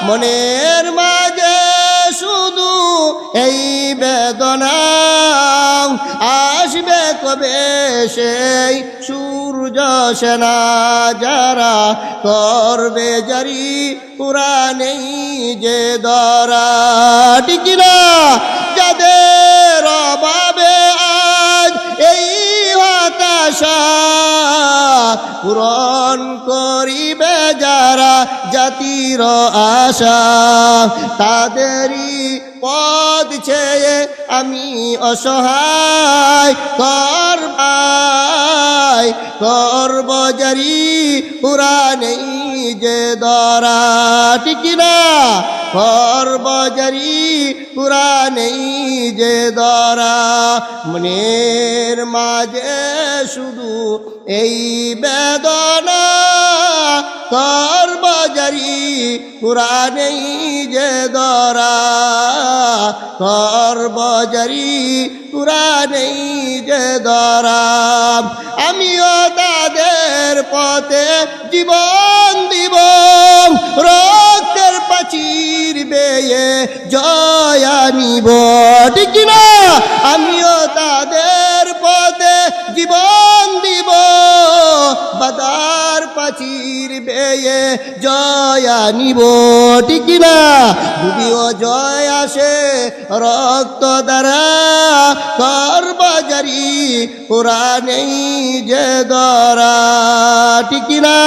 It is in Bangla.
মনের মাঝে শুধু এই বেদনা আসবে কবে সেই সূর্য সেনা যারা করবে জারি কুরআনেই যে দরা ঠিক না যাদের অভাবে আজ এই হতাশা পূরণ করিবে যারা জাতির আশা তাদেরই পদ ছেয়ে আমি অসহায় করব জারি কুরআনেই যে দরা ঠিক না করব জারি কুরআনেই যে দরা মনের মাঝে শুধু এই বেদনা করব জারি কুরআনেই যে দরা করব জারি কুরআনেই যে দরা আমিও তাদের পথে জীবন দিব রক্তের প্রাচীর বেয়ে জয় আনিব ঠিক না আমিও তাদের পথে জীবন দিব বাধার প্রাচীর বেয়ে জয় আনিব ঠিক না যদিও জয় আসে রক্ত দ্বারা করব জারি কুরআনেই যে দরা ঠিক না।